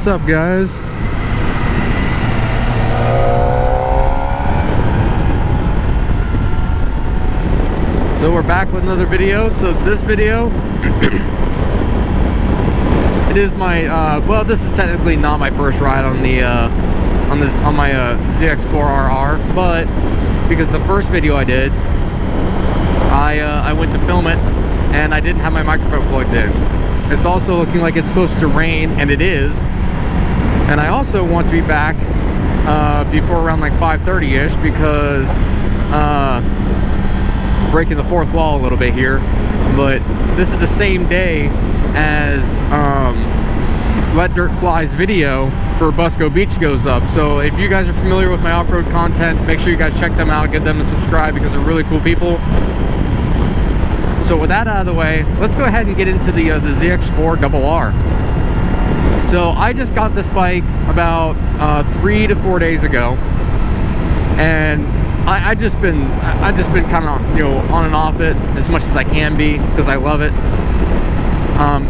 What's up, guys? So we're back with another video. So this video it is my well, this is technically not my first ride on the on my ZX4RR, but because the first video I did, I went to film it and I didn't have my microphone plugged in. It's also looking like it's supposed to rain, and it is. And I also want to be back before around like 5:30-ish because breaking the fourth wall a little bit here, but this is the same day as Let Dirt Fly's video for Busco Beach goes up. So if you guys are familiar with my off-road content, make sure you guys check them out, give them a subscribe because they're really cool people. So with that out of the way, let's go ahead and get into the ZX4RR. So I just got this bike about 3 to 4 days ago, and I've just been kind of, you know, on and off it as much as I can be because I love it.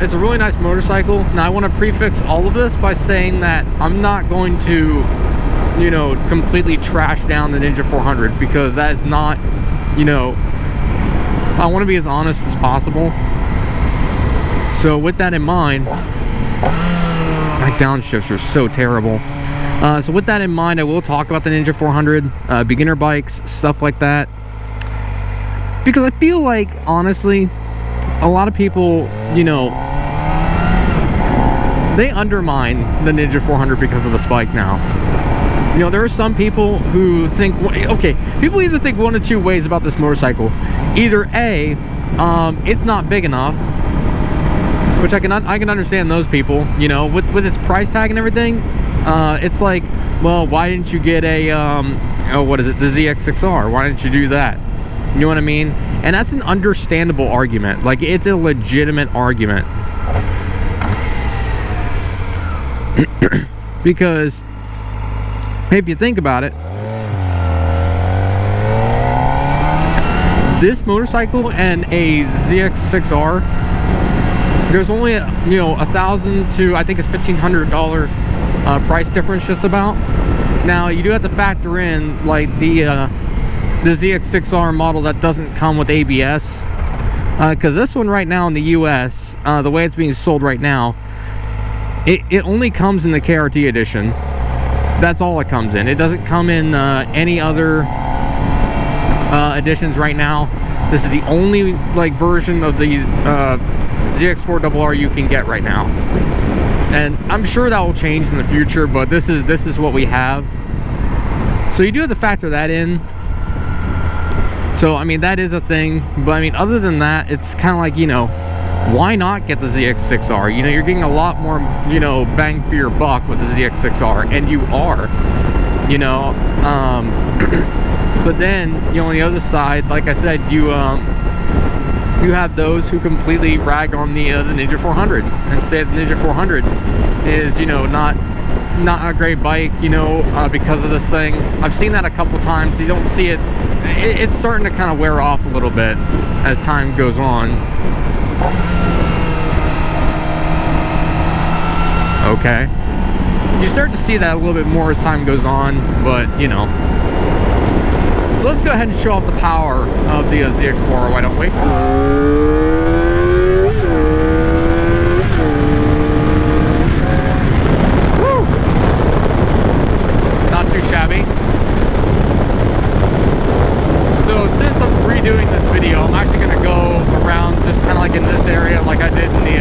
It's a really nice motorcycle. Now I want to prefix all of this by saying that I'm not going to, you know, completely trash down the Ninja 400 because that is not, you know, I want to be as honest as possible. So with that in mind, my downshifts are so terrible. So with that in mind, I will talk about the Ninja 400, beginner bikes, stuff like that. Because I feel like, honestly, a lot of people, you know, they undermine the Ninja 400 because of this bike now. You know, there are some people who think, okay, people either think one of two ways about this motorcycle. Either A, it's not big enough, which I can understand those people, you know, with its price tag and everything. It's like, well, why didn't you get a, oh, what is it, the ZX6R? Why didn't you do that? You know what I mean? And that's an understandable argument. Like, it's a legitimate argument. Because, if you think about it, this motorcycle and a ZX6R, there's only, you know, $1,000 to, I think it's $1,500 price difference just about. Now you do have to factor in like the ZX6R model that doesn't come with ABS, because this one right now in the US, the way it's being sold right now, it only comes in the KRT edition. That's all it comes in. It doesn't come in any other editions right now. This is the only like version of the ZX4RR you can get right now, and I'm sure that will change in the future, but this is what we have. So you do have to factor that in. So I mean, that is a thing, but I mean, other than that, it's kind of like, you know, why not get the ZX6R? You know, you're getting a lot more, you know, bang for your buck with the ZX6R, and you are, you know. But then, you know, on the other side, like I said, you have those who completely rag on the Ninja 400 and say the Ninja 400 is, you know, not a great bike, you know, because of this thing. I've seen that a couple times. You don't see it. It's starting to kind of wear off a little bit as time goes on. Okay. You start to see that a little bit more as time goes on, but, you know. So let's go ahead and show off the power of the ZX4, why don't we? Woo! Not too shabby. So since I'm redoing this video, I'm actually going to go around just kind of like in this area like I did in the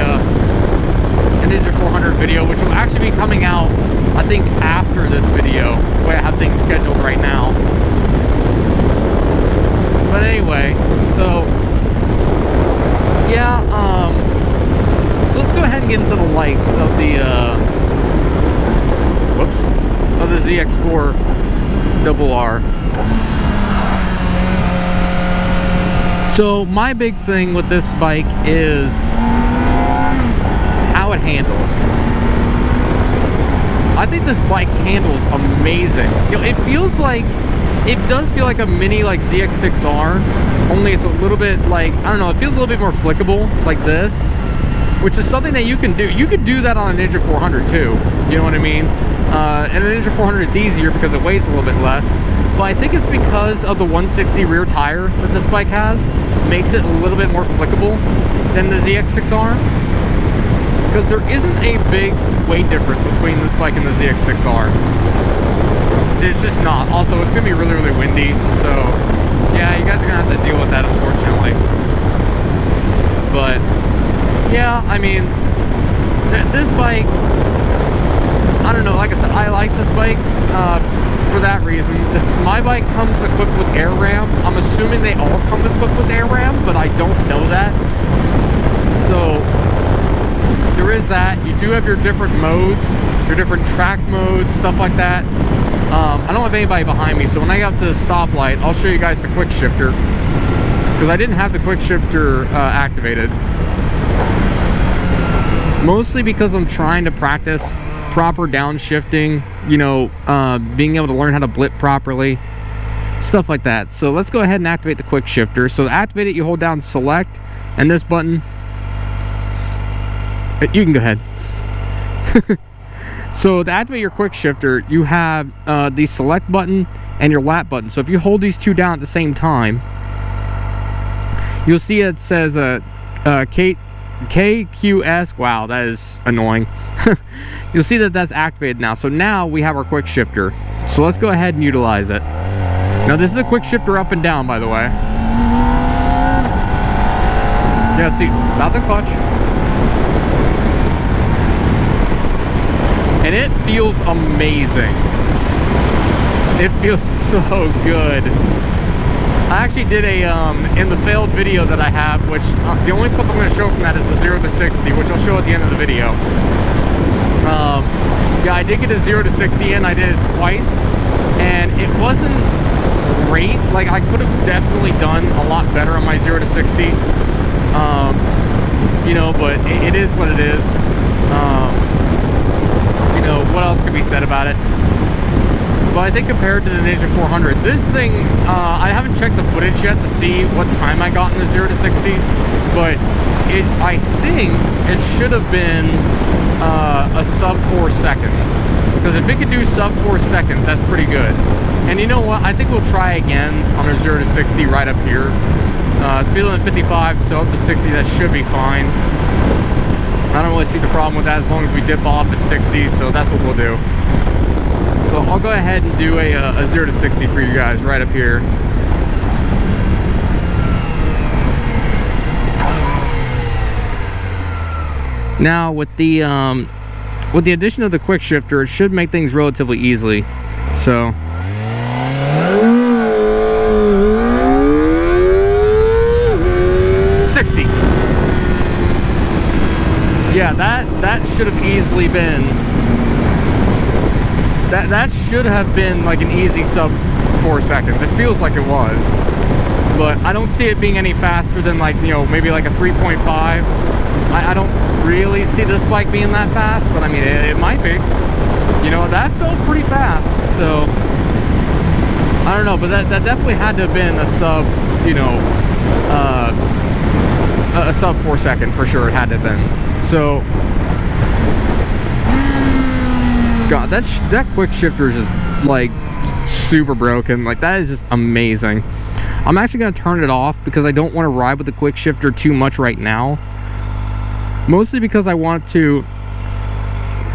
Ninja 400 video, which will actually be coming out, I think, after this video, the way I have things scheduled right now. But anyway, so yeah, so let's go ahead and get into the lights of the of the ZX4RR. So my big thing with this bike is how it handles. I think this bike handles amazing. You know, it feels like, it does feel like a mini like ZX6R, only it's a little bit like, I don't know, it feels a little bit more flickable like this. which is something that you can do. You could do that on a Ninja 400 too, you know what I mean? And a Ninja 400 is easier because it weighs a little bit less, but I think it's because of the 160 rear tire that this bike has, makes it a little bit more flickable than the ZX6R, because there isn't a big weight difference between this bike and the ZX6R. It's just not. Also, it's gonna be really, really windy, so yeah, you guys are gonna have to deal with that, unfortunately. But yeah, I mean, this bike, I don't know, like I said, I like this bike for that reason. My bike comes equipped with air ram. I'm assuming they all come equipped with air ram, but I don't know that. So there is that. You do have your different modes, your different track modes, stuff like that. I don't have anybody behind me, so when I get up to the stoplight, I'll show you guys the quick shifter, because I didn't have the quick shifter activated. Mostly because I'm trying to practice proper downshifting, you know, being able to learn how to blip properly, stuff like that. So let's go ahead and activate the quick shifter. So to activate it, you hold down select and this button. You can go ahead. So to activate your quick shifter, you have the select button and your lap button. So if you hold these two down at the same time, you'll see it says KQS. Wow, that is annoying. You'll see that that's activated now. So now we have our quick shifter. So let's go ahead and utilize it. Now this is a quick shifter up and down, by the way. Yeah, see, about the clutch. And it feels amazing. It feels so good. I actually did a, in the failed video that I have, which the only clip I'm going to show from that is the 0 to 60, which I'll show at the end of the video. Yeah, I did get a 0 to 60 in. I did it twice, and it wasn't great. Like, I could have definitely done a lot better on my 0 to 60. You know, but it is what it is. You know, what else can be said about it? But I think compared to the Ninja 400, this thing, I haven't checked the footage yet to see what time I got in the 0 to 60, but I think it should have been a sub 4 seconds. Because if it could do sub 4 seconds, that's pretty good. And you know what? I think we'll try again on our 0 to 60 right up here. Speed limit 55, so up to 60, that should be fine. I don't really see the problem with that as long as we dip off at 60, so that's what we'll do. So I'll go ahead and do a 0 to 60 for you guys right up here. Now with the addition of the quick shifter, it should make things relatively easily. So yeah, that should have easily been, that should have been like an easy sub 4 seconds. It feels like it was, but I don't see it being any faster than, like, you know, maybe like a 3.5. I don't really see this bike being that fast, but I mean, it might be. You know, that felt pretty fast, so I don't know, but that definitely had to have been a sub, you know, a sub 4 second for sure. It had to have been. So, God, that quick shifter is just like super broken. Like, that is just amazing. I'm actually going to turn it off because I don't want to ride with the quick shifter too much right now. Mostly because I want to,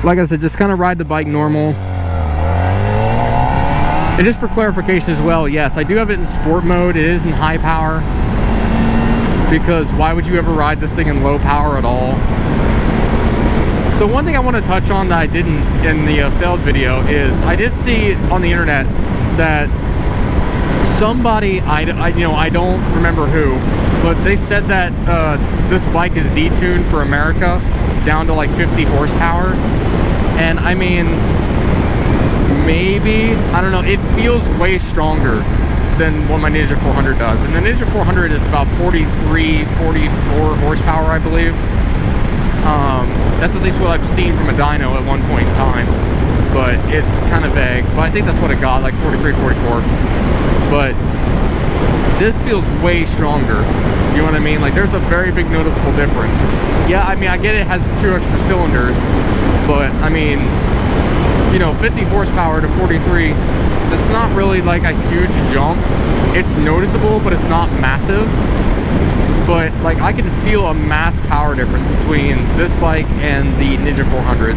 like I said, just kind of ride the bike normal. And just for clarification as well, yes, I do have it in sport mode. It is in high power, because why would you ever ride this thing in low power at all? So one thing I want to touch on that I didn't in the failed video is I did see on the internet that somebody, I don't remember who, but they said that this bike is detuned for America down to like 50 horsepower. And I mean, maybe, I don't know, it feels way stronger than what my Ninja 400 does. And the Ninja 400 is about 43, 44 horsepower, I believe. That's at least what I've seen from a dyno at one point in time, but it's kind of vague. But I think that's what it got, like 43, 44. But this feels way stronger. You know what I mean? Like, there's a very big noticeable difference. yeah, I mean, I get it has 2 extra cylinders, but I mean, you know, 50 horsepower to 43, that's not really like a huge jump. It's noticeable, but it's not massive. But like, I can feel a mass power difference between this bike and the Ninja 400.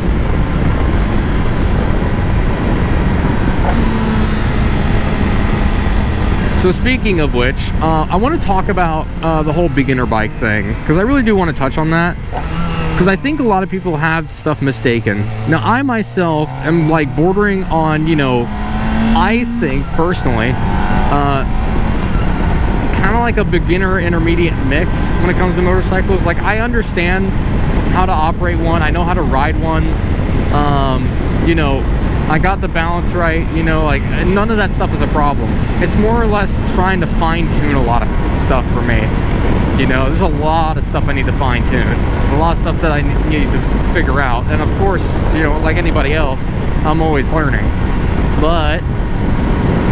So speaking of which, I want to talk about the whole beginner bike thing, because I really do want to touch on that, because I think a lot of people have stuff mistaken. Now, I myself am like bordering on, you know, I think personally, kind of like a beginner intermediate mix when it comes to motorcycles. Like, I understand how to operate one, I know how to ride one, you know, I got the balance right, you know, like, none of that stuff is a problem. It's more or less trying to fine-tune a lot of stuff for me. You know, there's a lot of stuff I need to fine-tune, a lot of stuff that I need to figure out, and of course, you know, like anybody else, I'm always learning. But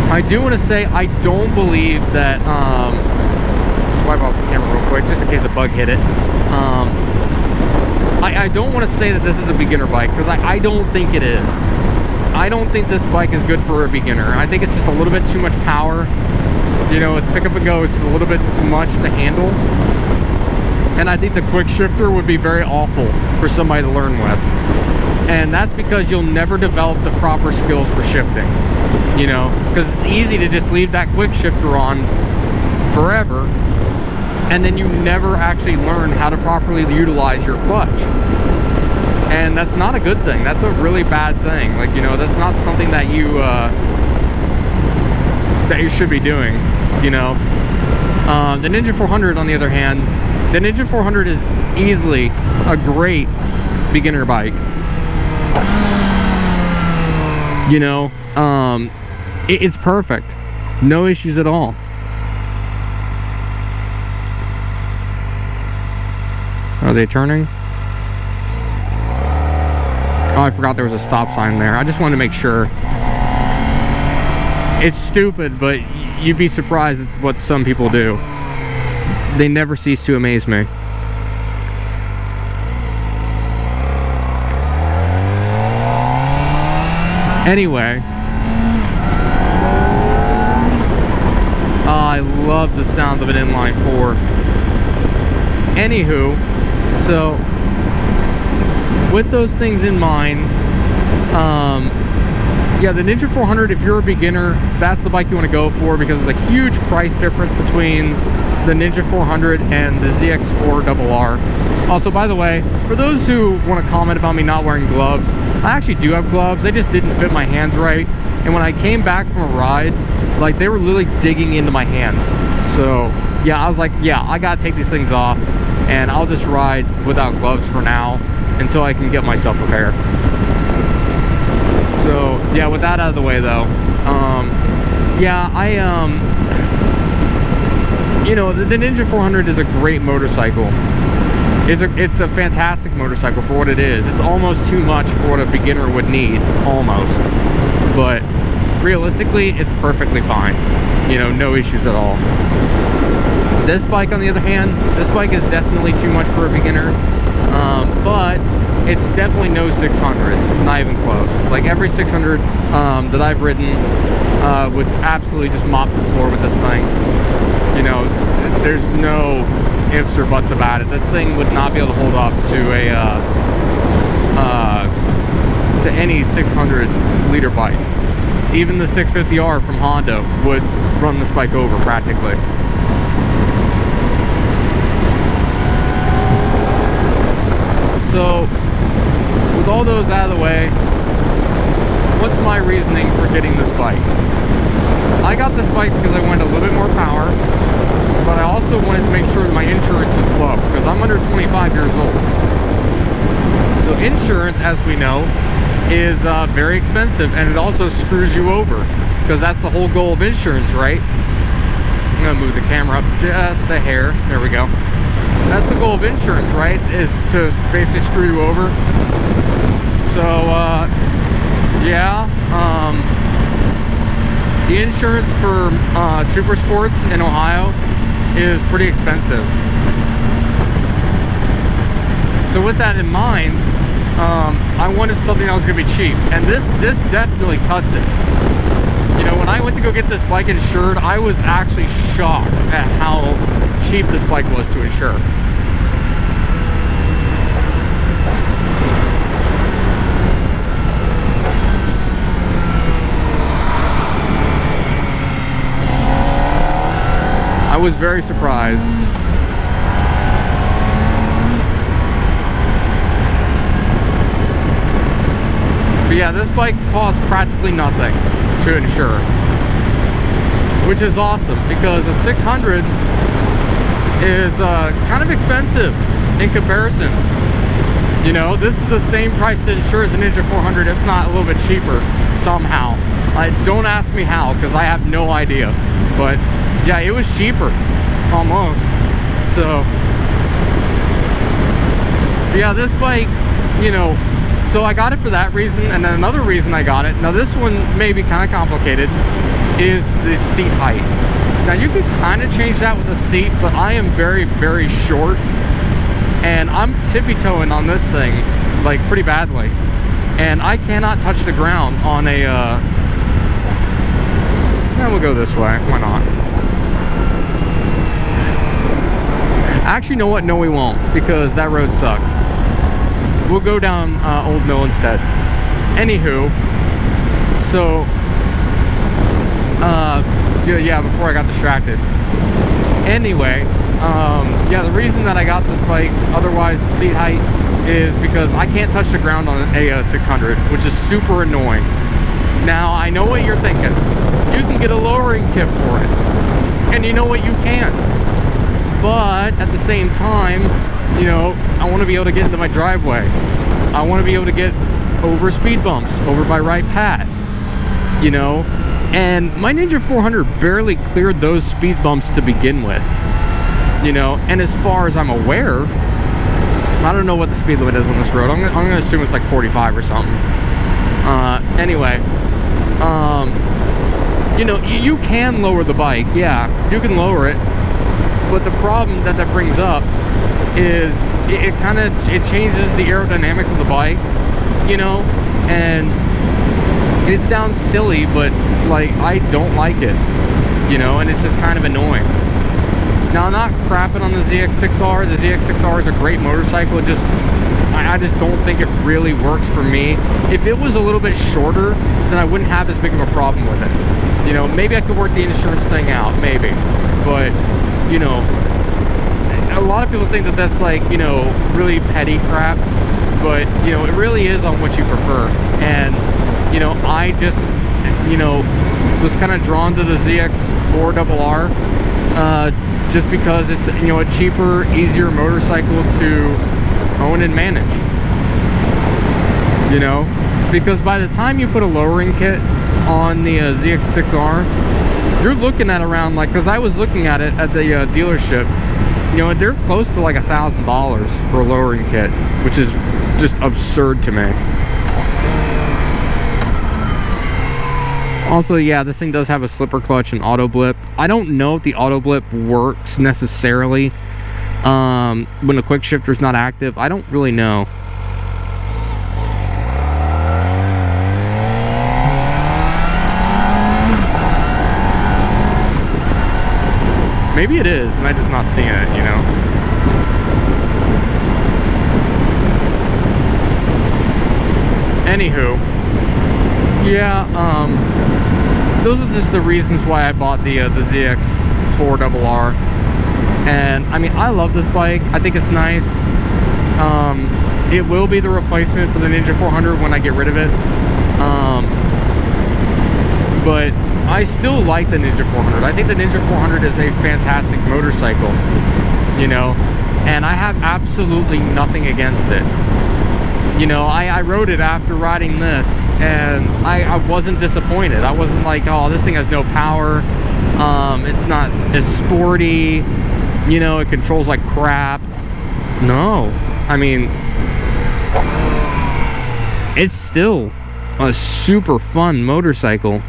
I do want to say, I don't believe that, swipe off the camera real quick, just in case a bug hit it. I don't want to say that this is a beginner bike, because I don't think it is. I don't think this bike is good for a beginner. I think it's just a little bit too much power. You know, it's pick up and go, it's a little bit much to handle. And I think the quick shifter would be very awful for somebody to learn with. And that's because you'll never develop the proper skills for shifting. You know, because it's easy to just leave that quick shifter on forever, and then you never actually learn how to properly utilize your clutch. And that's not a good thing. That's a really bad thing. Like, you know, that's not something that you should be doing, you know. The Ninja 400, on the other hand, the Ninja 400 is easily a great beginner bike. You know, it's perfect. No issues at all. Are they turning? Oh, I forgot there was a stop sign there. I just wanted to make sure. It's stupid, but you'd be surprised at what some people do. They never cease to amaze me. Anyway. I love the sound of an inline 4. Anywho, so with those things in mind, yeah, the Ninja 400, if you're a beginner, that's the bike you want to go for, because there's a huge price difference between the Ninja 400 and the ZX4RR. Also, by the way, for those who want to comment about me not wearing gloves, I actually do have gloves. They just didn't fit my hands right. And when I came back from a ride, like, they were literally digging into my hands. So yeah, I was like, yeah, I gotta take these things off, and I'll just ride without gloves for now until I can get myself prepared. So yeah, with that out of the way though, yeah, you know, the Ninja 400 is a great motorcycle. It's a fantastic motorcycle for what it is. It's almost too much for what a beginner would need, almost. But realistically, it's perfectly fine. You know, no issues at all. This bike, on the other hand, this bike is definitely too much for a beginner. But it's definitely no 600, not even close. Like, every 600 that I've ridden would absolutely just mop the floor with this thing. You know, there's no ifs or buts about it. This thing would not be able to hold up to any 600 liter bike. Even the 650R from Honda would run this bike over practically. So, with all those out of the way, what's my reasoning for getting this bike? I got this bike because I wanted a little bit more power, but I also wanted to make sure that my insurance is low, because I'm under 25 years old. So insurance, as we know, is very expensive, and it also screws you over, because that's the whole goal of insurance, right? I'm gonna move the camera up just a hair. There we go. That's the goal of insurance, right? Is to basically screw you over. So yeah, the insurance for super sports in Ohio is pretty expensive. So with that in mind, I wanted something that was gonna be cheap, and this definitely cuts it. You know, when I went to go get this bike insured, I was actually shocked at how cheap this bike was to insure. I was very surprised. But yeah, this bike costs practically nothing to insure, which is awesome because a 600 is kind of expensive in comparison. You know, this is the same price to insure as a Ninja 400, if not a little bit cheaper somehow. Don't ask me how, because I have no idea. But yeah, it was cheaper, almost. So yeah, this bike, you know, so I got it for that reason, and then another reason I got it, now this one may be kind of complicated, is the seat height. Now you can kind of change that with the seat, but I am very, very short, and I'm tippy-toeing on this thing, like, pretty badly. And I cannot touch the ground on a, we'll go this way, why not? Actually, you know what? No, we won't, because that road sucks. We'll go down Old Mill instead. Anywho, so yeah, before I got distracted. Anyway, yeah, the reason that I got this bike, otherwise the seat height, is because I can't touch the ground on a 600, which is super annoying. Now, I know what you're thinking. You can get a lowering kit for it, and you know what, you can. But at the same time, you know, I want to be able to get into my driveway. I want to be able to get over speed bumps, over by right pat, you know. And my Ninja 400 barely cleared those speed bumps to begin with, you know. And as far as I'm aware, I don't know what the speed limit is on this road. I'm gonna assume it's like 45 or something. Anyway, you know, you can lower the bike. Yeah, you can lower it. But the problem that brings up is it changes the aerodynamics of the bike, you know, and it sounds silly, but like, I don't like it, you know, and it's just kind of annoying. Now, I'm not crapping on the ZX6R. The ZX6R is a great motorcycle. It just, I just don't think it really works for me. If it was a little bit shorter, then I wouldn't have as big of a problem with it. You know, maybe I could work the insurance thing out, maybe, but you know, a lot of people think that that's like, you know, really petty crap, but you know, it really is on what you prefer. And you know, I just, you know, was kind of drawn to the ZX4RR just because it's, you know, a cheaper, easier motorcycle to own and manage, you know, because by the time you put a lowering kit on the ZX6R, you're looking at around, like, because I was looking at it at the dealership, you know, they're close to like $1,000 for a lowering kit, which is just absurd to me. Also, yeah, this thing does have a slipper clutch and auto blip. I don't know if the auto blip works necessarily when the quick shifter is not active. I don't really know. Maybe it is, and I'm just not seeing it, you know. Anywho, yeah, those are just the reasons why I bought the ZX4RR. And I mean, I love this bike. I think it's nice. It will be the replacement for the Ninja 400 when I get rid of it. But I still like the Ninja 400. I think the Ninja 400 is a fantastic motorcycle, you know, and I have absolutely nothing against it. You know, I rode it after riding this, and I wasn't disappointed. I wasn't like, oh, this thing has no power. It's not as sporty. You know, it controls like crap. No. I mean, it's still a super fun motorcycle.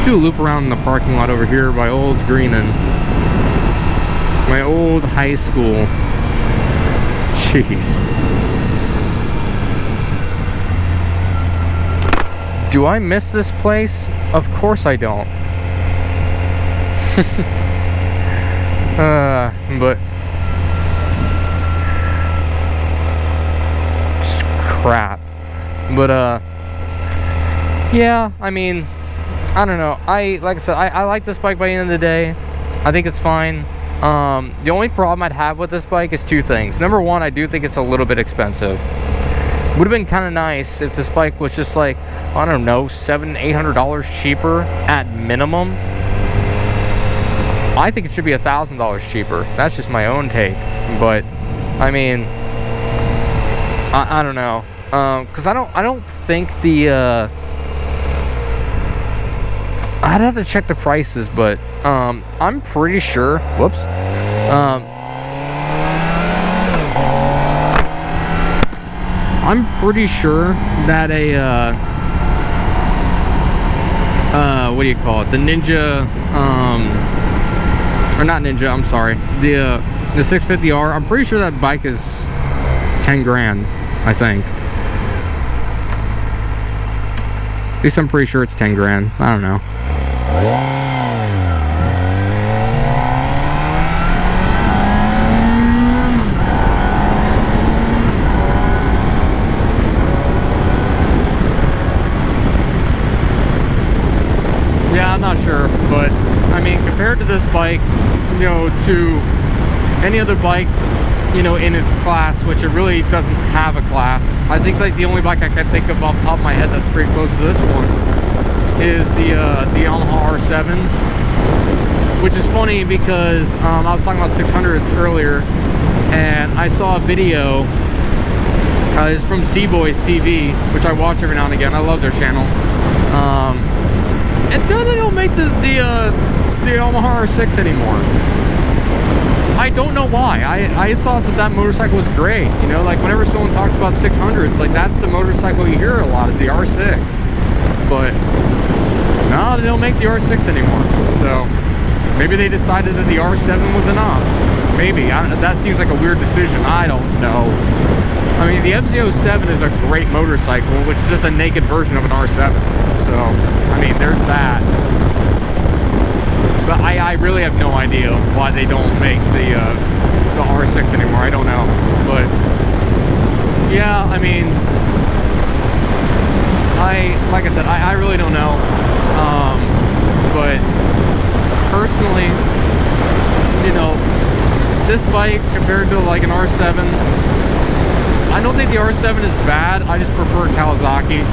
do a loop around the parking lot over here by Old Greenan. My old high school. Jeez. Do I miss this place? Of course I don't. But just crap. But yeah, I mean, I don't know. Like I said, I like this bike by the end of the day. I think it's fine. The only problem I'd have with this bike is two things. Number one, I do think it's a little bit expensive. Would have been kind of nice if this bike was just like, I don't know, $700-800 cheaper at minimum. I think it should be $1,000 cheaper. That's just my own take. But I mean, I don't know, because I don't think the I'd have to check the prices, but I'm pretty sure. Whoops. I'm pretty sure that what do you call it? The Ninja, or not Ninja, I'm sorry. The 650R, I'm pretty sure that bike is 10 grand, I think. At least I'm pretty sure it's 10 grand. I don't know. Yeah, I'm not sure, but I mean, compared to this bike, you know, to any other bike, you know, in its class, which it really doesn't have a class. I think like the only bike I can think of off the top of my head that's pretty close to this one is the Yamaha R7, which is funny because I was talking about 600s earlier, and I saw a video. It's from Seaboys TV, which I watch every now and again. I love their channel. And then they don't make the Yamaha R6 anymore. I don't know why. I thought that motorcycle was great. You know, like whenever someone talks about 600s, like that's the motorcycle you hear a lot is the R6. But no, they don't make the R6 anymore. So maybe they decided that the R7 was enough. Maybe. That seems like a weird decision. I don't know. I mean, the MZ-07 is a great motorcycle, which is just a naked version of an R7. So, I mean, there's that. But I really have no idea why they don't make the R6 anymore. I don't know. But, yeah, I mean, like I said, I really don't know. But, personally, you know, this bike compared to like an R7, I don't think the R7 is bad. I just prefer Kawasaki.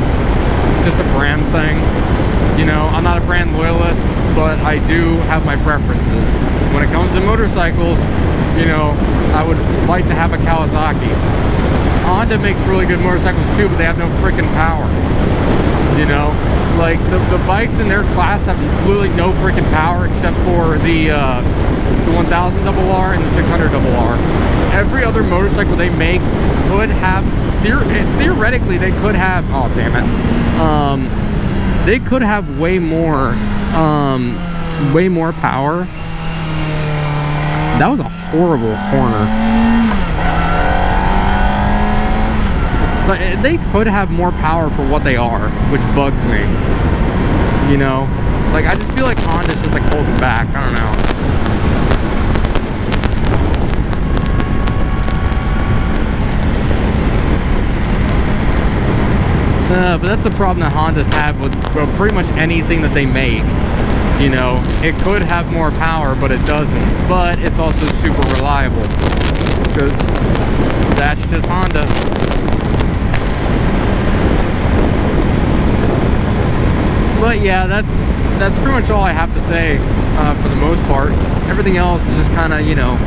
Just a brand thing. You know, I'm not a brand loyalist, but I do have my preferences. When it comes to motorcycles, you know, I would like to have a Kawasaki. Honda makes really good motorcycles too, but they have no freaking power. You know, like the bikes in their class have literally no freaking power except for the 1000RR and the 600RR. Every other motorcycle they make could have, theoretically they could have, oh damn it, they could have way more power. That was a horrible corner. But they could have more power for what they are, which bugs me. You know, like I just feel like Honda's just like holding back. I don't know. But that's the problem that Hondas have with pretty much anything that they make. You know, it could have more power, but it doesn't. But it's also super reliable, because that's just Honda. But yeah, that's pretty much all I have to say for the most part. Everything else is just kind of, you know,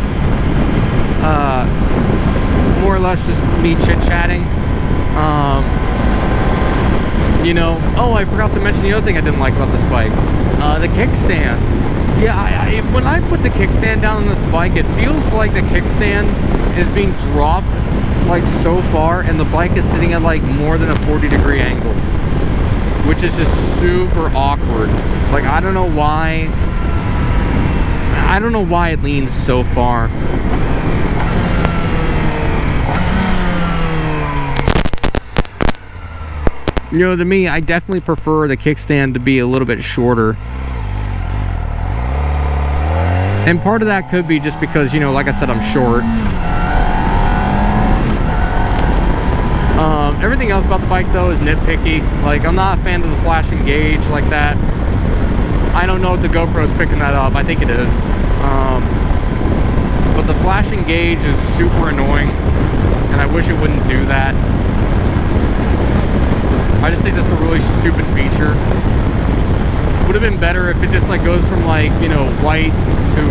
more or less just me chit-chatting. You know, oh, I forgot to mention the other thing I didn't like about this bike. The kickstand. Yeah, when I put the kickstand down on this bike, it feels like the kickstand is being dropped like so far, and the bike is sitting at like more than a 40-degree angle. which is just super awkward. Like, I don't know why it leans so far. You know, to me, I definitely prefer the kickstand to be a little bit shorter. And part of that could be just because, you know, like I said, I'm short. Everything else about the bike, though, is nitpicky. Like, I'm not a fan of the flashing gauge like that. I don't know if the GoPro's picking that up. I think it is. But the flashing gauge is super annoying, and I wish it wouldn't do that. I just think that's a really stupid feature. Would have been better if it just like goes from like, you know, white to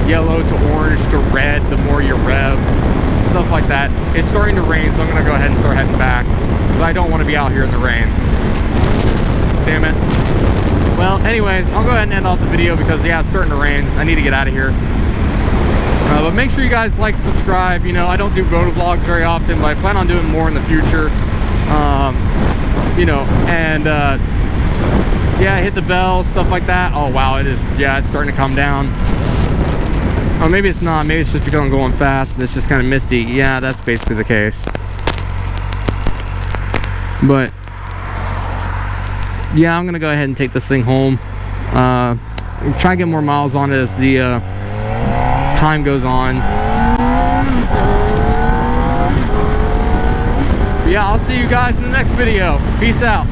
yellow to orange to red the more you rev, stuff like that. It's starting to rain, so I'm gonna go ahead and start heading back because I don't want to be out here in the rain. Damn it. Well, anyways, I'll go ahead and end off the video because yeah, it's starting to rain. I need to get out of here. But make sure you guys like and subscribe. You know, I don't do moto vlogs very often, but I plan on doing more in the future. You know, and yeah, hit the bell, stuff like that. Oh wow, it is, yeah, it's starting to come down. Oh, maybe it's not, maybe it's just because I'm going fast and it's just kind of misty. Yeah, that's basically the case. But yeah, I'm gonna go ahead and take this thing home. Try to get more miles on it as the time goes on. Yeah, I'll see you guys in the next video. Peace out.